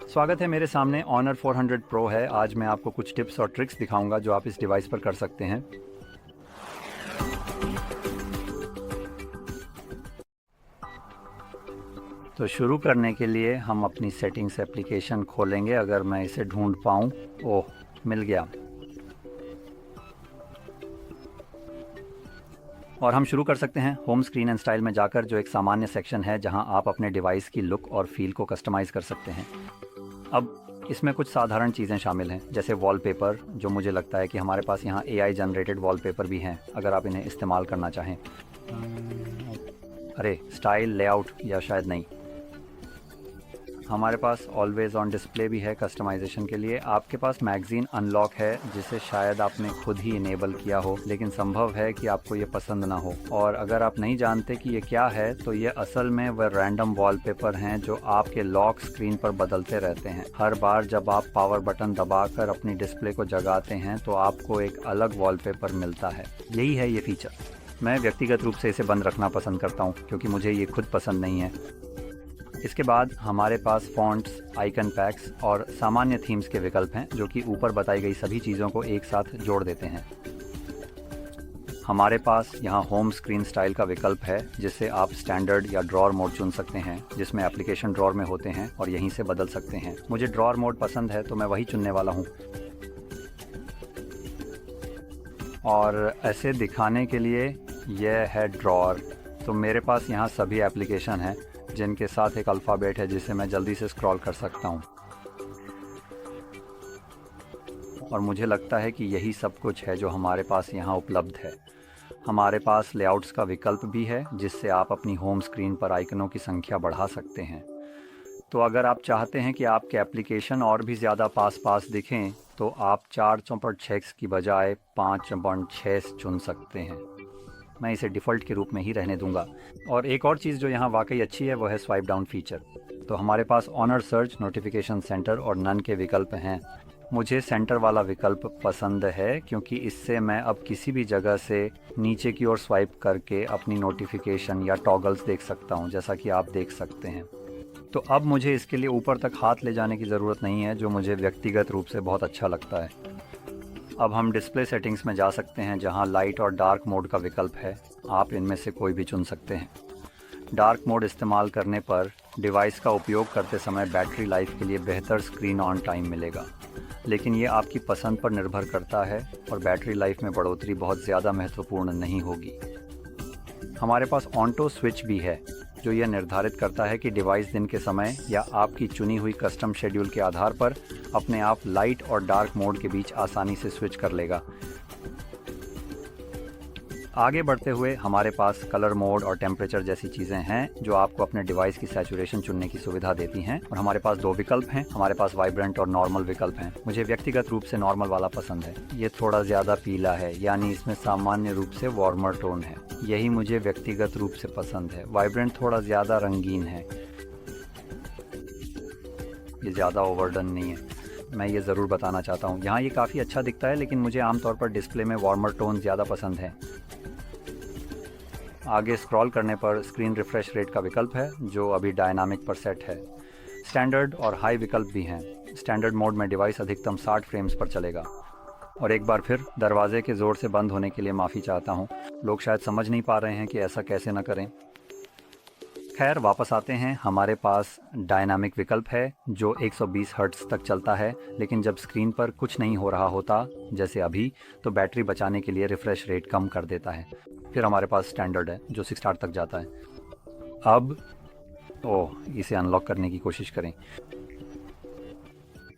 स्वागत है मेरे सामने Honor 400 Pro है। आज मैं आपको कुछ टिप्स और ट्रिक्स दिखाऊंगा जो आप इस डिवाइस पर कर सकते हैं। तो शुरू करने के लिए हम अपनी सेटिंग्स एप्लीकेशन खोलेंगे। अगर मैं इसे ढूंढ पाऊँ। ओह, मिल गया। और हम शुरू कर सकते हैं होम स्क्रीन एंड स्टाइल में जाकर, जो एक सामान्य सेक्शन है जहां आप अपने डिवाइस की लुक और फील को कस्टमाइज़ कर सकते हैं। अब इसमें कुछ साधारण चीज़ें शामिल हैं, जैसे वॉलपेपर, जो मुझे लगता है कि हमारे पास यहाँ AI जनरेटेड वॉलपेपर भी हैं अगर आप इन्हें इस्तेमाल करना चाहें। अरे, स्टाइल, लेआउट या शायद नहीं। हमारे पास ऑलवेज़ ऑन डिस्प्ले भी है कस्टमाइजेशन के लिए। आपके पास मैगज़ीन अनलॉक है, जिसे शायद आपने खुद ही इनेबल किया हो, लेकिन संभव है कि आपको ये पसंद ना हो। और अगर आप नहीं जानते कि ये क्या है, तो ये असल में वह रैंडम वॉलपेपर हैं जो आपके लॉक स्क्रीन पर बदलते रहते हैं। हर बार जब आप पावर बटन दबाकर अपनी डिस्प्ले को जगाते हैं तो आपको एक अलग वॉलपेपर मिलता है। यही है ये फीचर। मैं व्यक्तिगत रूप से इसे बंद रखना पसंद करता हूँ क्योंकि मुझे ये खुद पसंद नहीं है। इसके बाद हमारे पास फ़ॉन्ट्स, आइकन पैक्स और सामान्य थीम्स के विकल्प हैं, जो कि ऊपर बताई गई सभी चीज़ों को एक साथ जोड़ देते हैं। हमारे पास यहाँ होम स्क्रीन स्टाइल का विकल्प है, जिससे आप स्टैंडर्ड या ड्रॉअर मोड चुन सकते हैं, जिसमें एप्लीकेशन ड्रॉअर में होते हैं और यहीं से बदल सकते हैं। मुझे ड्रॉअर मोड पसंद है तो मैं वही चुनने वाला हूँ। और ऐसे दिखाने के लिए यह है ड्रॉअर। तो मेरे पास यहाँ सभी एप्लीकेशन हैं जिनके साथ एक अल्फ़ाबेट है जिसे मैं जल्दी से स्क्रॉल कर सकता हूँ। और मुझे लगता है कि यही सब कुछ है जो हमारे पास यहाँ उपलब्ध है। हमारे पास लेआउट्स का विकल्प भी है, जिससे आप अपनी होम स्क्रीन पर आइकनों की संख्या बढ़ा सकते हैं। तो अगर आप चाहते हैं कि आपके एप्लीकेशन और भी ज़्यादा पास दिखें, तो आप 4/6 की बजाय 5/6 चुन सकते हैं। मैं इसे डिफ़ॉल्ट के रूप में ही रहने दूंगा। और एक और चीज़ जो यहाँ वाकई अच्छी है, वह है स्वाइप डाउन फीचर। तो हमारे पास ऑनर सर्च, नोटिफिकेशन सेंटर और नन के विकल्प हैं। मुझे सेंटर वाला विकल्प पसंद है क्योंकि इससे मैं अब किसी भी जगह से नीचे की ओर स्वाइप करके अपनी नोटिफिकेशन या टॉगल्स देख सकता हूँ, जैसा कि आप देख सकते हैं। तो अब मुझे इसके लिए ऊपर तक हाथ ले जाने की ज़रूरत नहीं है, जो मुझे व्यक्तिगत रूप से बहुत अच्छा लगता है। अब हम डिस्प्ले सेटिंग्स में जा सकते हैं, जहां लाइट और डार्क मोड का विकल्प है। आप इनमें से कोई भी चुन सकते हैं। डार्क मोड इस्तेमाल करने पर डिवाइस का उपयोग करते समय बैटरी लाइफ के लिए बेहतर स्क्रीन ऑन टाइम मिलेगा, लेकिन ये आपकी पसंद पर निर्भर करता है और बैटरी लाइफ में बढ़ोतरी बहुत ज़्यादा महत्वपूर्ण नहीं होगी। हमारे पास ऑटो स्विच भी है, जो यह निर्धारित करता है कि डिवाइस दिन के समय या आपकी चुनी हुई कस्टम शेड्यूल के आधार पर अपने आप लाइट और डार्क मोड के बीच आसानी से स्विच कर लेगा। आगे बढ़ते हुए हमारे पास कलर मोड और टेम्परेचर जैसी चीज़ें हैं, जो आपको अपने डिवाइस की सैचुरेशन चुनने की सुविधा देती हैं। और हमारे पास 2 विकल्प हैं। हमारे पास वाइब्रेंट और नॉर्मल विकल्प हैं। मुझे व्यक्तिगत रूप से नॉर्मल वाला पसंद है। ये थोड़ा ज़्यादा पीला है, यानी इसमें सामान्य रूप से वार्मर टोन है। यही मुझे व्यक्तिगत रूप से पसंद है। वाइब्रेंट थोड़ा ज़्यादा रंगीन है। ये ज़्यादा ओवरडन नहीं है, मैं ये ज़रूर बताना चाहता हूँ। यहाँ ये काफ़ी अच्छा दिखता है, लेकिन मुझे आमतौर पर डिस्प्ले में वार्मर टोन ज़्यादा पसंद है। आगे स्क्रॉल करने पर स्क्रीन रिफ्रेश रेट का विकल्प है, जो अभी डायनामिक पर सेट है। स्टैंडर्ड और हाई विकल्प भी हैं। स्टैंडर्ड मोड में डिवाइस अधिकतम 60 फ्रेम्स पर चलेगा। और एक बार फिर दरवाजे के ज़ोर से बंद होने के लिए माफ़ी चाहता हूँ। लोग शायद समझ नहीं पा रहे हैं कि ऐसा कैसे न करें। खैर, वापस आते हैं। हमारे पास डायनामिक विकल्प है, जो 120 हर्ट्ज़ तक चलता है, लेकिन जब स्क्रीन पर कुछ नहीं हो रहा होता, जैसे अभी, तो बैटरी बचाने के लिए रिफ़्रेश रेट कम कर देता है। फिर हमारे पास स्टैंडर्ड है, जो 60 तक जाता है। अब इसे अनलॉक करने की कोशिश करें।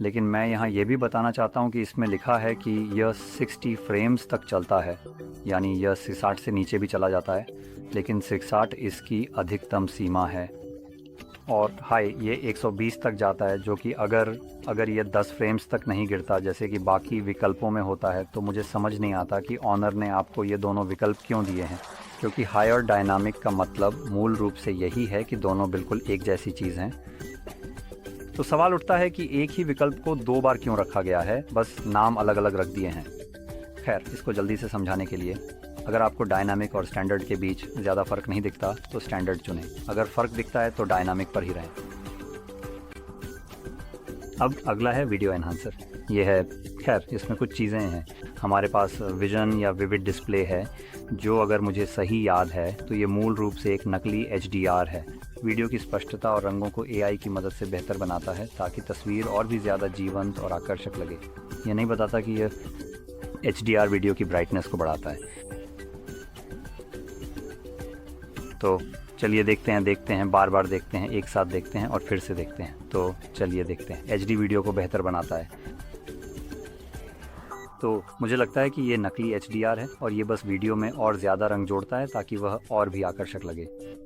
लेकिन मैं यहाँ ये भी बताना चाहता हूँ कि इसमें लिखा है कि यह 60 फ्रेम्स तक चलता है, यानी यह 60 से नीचे भी चला जाता है, लेकिन 60 इसकी अधिकतम सीमा है। और हाई ये 120 तक जाता है, जो कि अगर ये 10 फ्रेम्स तक नहीं गिरता, जैसे कि बाकी विकल्पों में होता है, तो मुझे समझ नहीं आता कि ऑनर ने आपको ये दोनों विकल्प क्यों दिए हैं। क्योंकि हाई और डायनामिक का मतलब मूल रूप से यही है कि दोनों बिल्कुल एक जैसी चीज़ हैं। तो सवाल उठता है कि एक ही विकल्प को 2 बार क्यों रखा गया है, बस नाम अलग अलग रख दिए हैं। खैर, इसको जल्दी से समझाने के लिए, अगर आपको डायनामिक और स्टैंडर्ड के बीच ज़्यादा फ़र्क नहीं दिखता तो स्टैंडर्ड चुनें। अगर फ़र्क दिखता है तो डायनामिक पर ही रहें। अब अगला है वीडियो एनहांसर। ये है, खैर इसमें कुछ चीज़ें हैं। हमारे पास विजन या विविड डिस्प्ले है, जो अगर मुझे सही याद है तो ये मूल रूप से एक नकली HDR है। वीडियो की स्पष्टता और रंगों को AI की मदद से बेहतर बनाता है ताकि तस्वीर और भी ज़्यादा जीवंत और आकर्षक लगे। ये नहीं बताता कि यह HDR वीडियो की ब्राइटनेस को बढ़ाता है। तो चलिए देखते हैं, बार बार देखते हैं, एक साथ देखते हैं और फिर से देखते हैं। तो चलिए देखते हैं। HD वीडियो को बेहतर बनाता है। तो मुझे लगता है कि ये नकली HDR है और ये बस वीडियो में और ज़्यादा रंग जोड़ता है ताकि वह और भी आकर्षक लगे।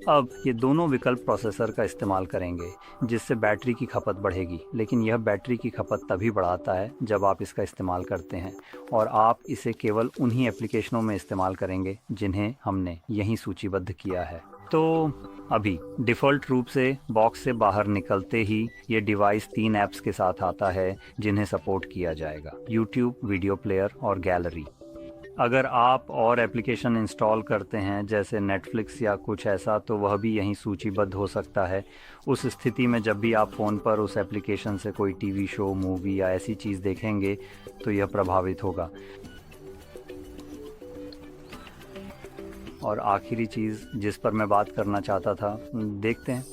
अब ये दोनों विकल्प प्रोसेसर का इस्तेमाल करेंगे, जिससे बैटरी की खपत बढ़ेगी, लेकिन यह बैटरी की खपत तभी बढ़ाता है जब आप इसका इस्तेमाल करते हैं, और आप इसे केवल उन्हीं एप्लीकेशनों में इस्तेमाल करेंगे जिन्हें हमने यहीं सूचीबद्ध किया है। तो अभी डिफ़ॉल्ट रूप से बॉक्स से बाहर निकलते ही ये डिवाइस 3 ऐप्स के साथ आता है जिन्हें सपोर्ट किया जाएगा: यूट्यूब, वीडियो प्लेयर और गैलरी। अगर आप और एप्लीकेशन इंस्टॉल करते हैं जैसे नेटफ्लिक्स या कुछ ऐसा, तो वह भी यहीं सूचीबद्ध हो सकता है। उस स्थिति में जब भी आप फ़ोन पर उस एप्लीकेशन से कोई टीवी शो, मूवी या ऐसी चीज़ देखेंगे तो यह प्रभावित होगा। और आखिरी चीज़ जिस पर मैं बात करना चाहता था, देखते हैं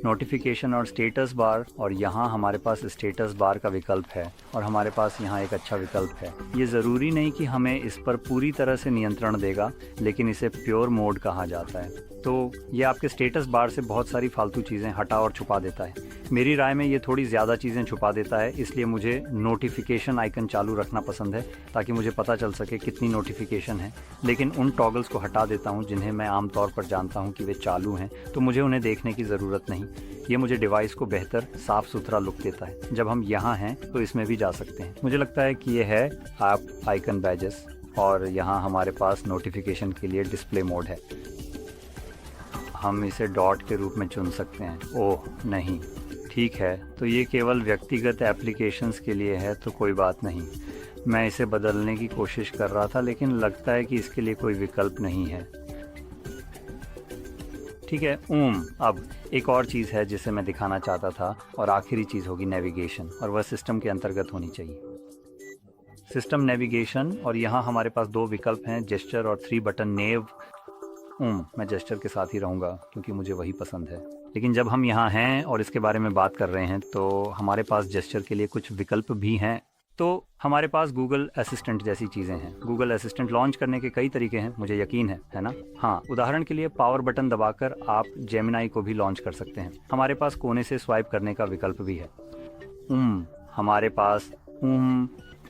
नोटिफिकेशन और स्टेटस बार। और यहाँ हमारे पास स्टेटस बार का विकल्प है और हमारे पास यहाँ एक अच्छा विकल्प है। ये ज़रूरी नहीं कि हमें इस पर पूरी तरह से नियंत्रण देगा, लेकिन इसे प्योर मोड कहा जाता है। तो ये आपके स्टेटस बार से बहुत सारी फालतू चीज़ें हटा और छुपा देता है। मेरी राय में ये थोड़ी ज़्यादा चीज़ें छुपा देता है, इसलिए मुझे नोटिफिकेशन आइकन चालू रखना पसंद है ताकि मुझे पता चल सके कितनी नोटिफिकेशन है। लेकिन उन टॉगल्स को हटा देता हूँ जिन्हें मैं आमतौर पर जानता हूँ कि वे चालू हैं, तो मुझे उन्हें देखने की ज़रूरत नहीं। ये मुझे डिवाइस को बेहतर साफ़ सुथरा लुक देता है। जब हम यहाँ हैं तो इसमें भी जा सकते हैं। मुझे लगता है कि ये है ऐप आइकन बैजेस, और यहाँ हमारे पास नोटिफिकेशन के लिए डिस्प्ले मोड है। हम इसे डॉट के रूप में चुन सकते हैं। ओह नहीं, ठीक है, तो ये केवल व्यक्तिगत एप्लीकेशंस के लिए है, तो कोई बात नहीं। मैं इसे बदलने की कोशिश कर रहा था, लेकिन लगता है कि इसके लिए कोई विकल्प नहीं है। ठीक है। अब एक और चीज़ है जिसे मैं दिखाना चाहता था, और आखिरी चीज़ होगी नेविगेशन, और वह सिस्टम के अंतर्गत होनी चाहिए। सिस्टम नेविगेशन, और यहाँ हमारे पास 2 विकल्प हैं, जेस्चर और 3 बटन नेव। मैं जेस्चर के साथ ही रहूँगा क्योंकि मुझे वही पसंद है। लेकिन जब हम यहाँ हैं और इसके बारे में बात कर रहे हैं, तो हमारे पास जेस्चर के लिए कुछ विकल्प भी हैं। तो हमारे पास गूगल असिस्टेंट जैसी चीज़ें हैं। गूगल असिस्टेंट लॉन्च करने के कई तरीके हैं, मुझे यकीन है ना? हाँ, उदाहरण के लिए पावर बटन दबाकर आप जेमिनाई को भी लॉन्च कर सकते हैं। हमारे पास कोने से स्वाइप करने का विकल्प भी है। हमारे पास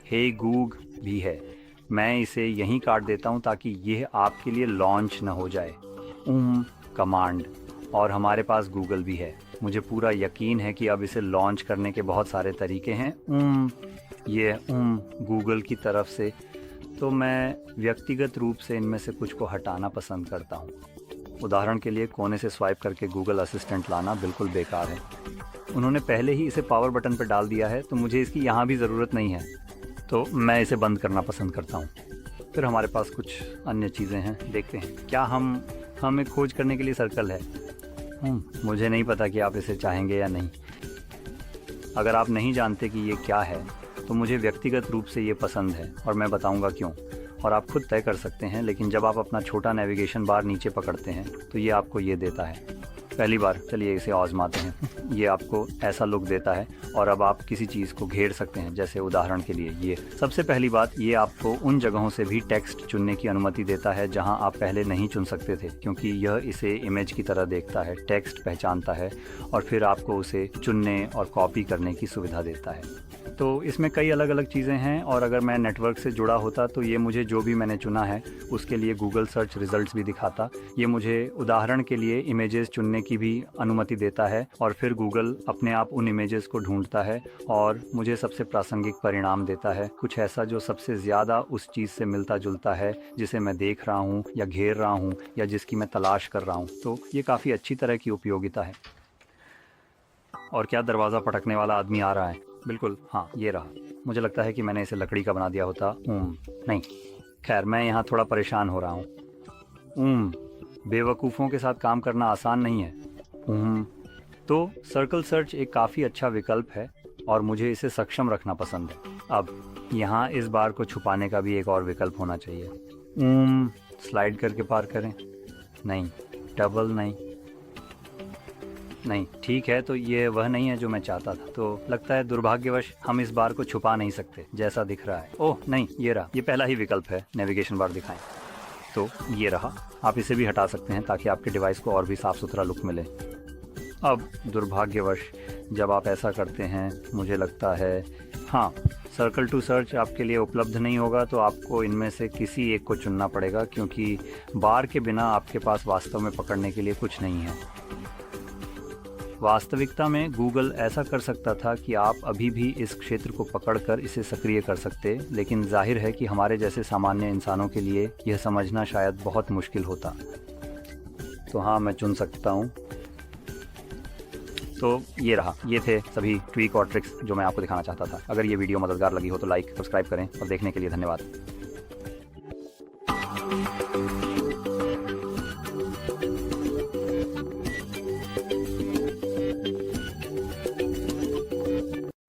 हे गूग भी है। मैं इसे यहीं काट देता हूँ ताकि यह आपके लिए लॉन्च न हो जाए। कमांड, और हमारे पास गूगल भी है। मुझे पूरा यकीन है कि अब इसे लॉन्च करने के बहुत सारे तरीके हैं। ये गूगल की तरफ से, तो मैं व्यक्तिगत रूप से इनमें से कुछ को हटाना पसंद करता हूँ। उदाहरण के लिए कोने से स्वाइप करके गूगल असिस्टेंट लाना बिल्कुल बेकार है। उन्होंने पहले ही इसे पावर बटन पर डाल दिया है, तो मुझे इसकी यहाँ भी ज़रूरत नहीं है, तो मैं इसे बंद करना पसंद करता हूँ। फिर हमारे पास कुछ अन्य चीज़ें हैं, देखते हैं। क्या हमें खोज करने के लिए सर्कल है। मुझे नहीं पता कि आप इसे चाहेंगे या नहीं। अगर आप नहीं जानते कि ये क्या है, तो मुझे व्यक्तिगत रूप से ये पसंद है और मैं बताऊंगा क्यों, और आप खुद तय कर सकते हैं। लेकिन जब आप अपना छोटा नेविगेशन बार नीचे पकड़ते हैं तो ये आपको ये देता है। पहली बार, चलिए इसे आजमाते हैं। ये आपको ऐसा लुक देता है, और अब आप किसी चीज़ को घेर सकते हैं, जैसे उदाहरण के लिए ये। सबसे पहली बात, ये आपको उन जगहों से भी टेक्स्ट चुनने की अनुमति देता है जहां आप पहले नहीं चुन सकते थे, क्योंकि यह इसे इमेज की तरह देखता है, टेक्स्ट पहचानता है और फिर आपको उसे चुनने और कॉपी करने की सुविधा देता है। तो इसमें कई अलग अलग चीज़ें हैं, और अगर मैं नेटवर्क से जुड़ा होता तो ये मुझे जो भी मैंने चुना है उसके लिए गूगल सर्च रिजल्ट्स भी दिखाता। ये मुझे उदाहरण के लिए इमेजेस चुनने की भी अनुमति देता है, और फिर गूगल अपने आप उन इमेजेस को ढूंढता है और मुझे सबसे प्रासंगिक परिणाम देता है, कुछ ऐसा जो सबसे ज़्यादा उस चीज़ से मिलता जुलता है जिसे मैं देख रहा हूँ या घेर रहा हूँ या जिसकी मैं तलाश कर रहा हूँ। तो ये काफ़ी अच्छी तरह की उपयोगिता है। और क्या दरवाज़ा पटकने वाला आदमी आ रहा है? बिल्कुल, हाँ, ये रहा। मुझे लगता है कि मैंने इसे लकड़ी का बना दिया होता। नहीं, खैर मैं यहाँ थोड़ा परेशान हो रहा हूँ। बेवकूफ़ों के साथ काम करना आसान नहीं है। तो सर्कल सर्च एक काफ़ी अच्छा विकल्प है, और मुझे इसे सक्षम रखना पसंद है। अब यहाँ इस बार को छुपाने का भी एक और विकल्प होना चाहिए। स्लाइड करके पार करें। नहीं, डबल नहीं, नहीं, ठीक है, तो ये वह नहीं है जो मैं चाहता था। तो लगता है दुर्भाग्यवश हम इस बार को छुपा नहीं सकते जैसा दिख रहा है। ओह नहीं, ये रहा, ये पहला ही विकल्प है, नेविगेशन बार दिखाएं। तो ये रहा, आप इसे भी हटा सकते हैं ताकि आपके डिवाइस को और भी साफ सुथरा लुक मिले। अब दुर्भाग्यवश जब आप ऐसा करते हैं, मुझे लगता है हाँ, सर्कल टू सर्च आपके लिए उपलब्ध नहीं होगा, तो आपको इनमें से किसी एक को चुनना पड़ेगा, क्योंकि बार के बिना आपके पास वास्तव में पकड़ने के लिए कुछ नहीं है। वास्तविकता में गूगल ऐसा कर सकता था कि आप अभी भी इस क्षेत्र को पकड़कर इसे सक्रिय कर सकते, लेकिन जाहिर है कि हमारे जैसे सामान्य इंसानों के लिए यह समझना शायद बहुत मुश्किल होता। तो हाँ, मैं चुन सकता हूँ। तो ये रहा, ये थे सभी ट्वीक और ट्रिक्स जो मैं आपको दिखाना चाहता था। अगर ये वीडियो मददगार लगी हो तो लाइक, सब्सक्राइब करें और देखने के लिए धन्यवाद।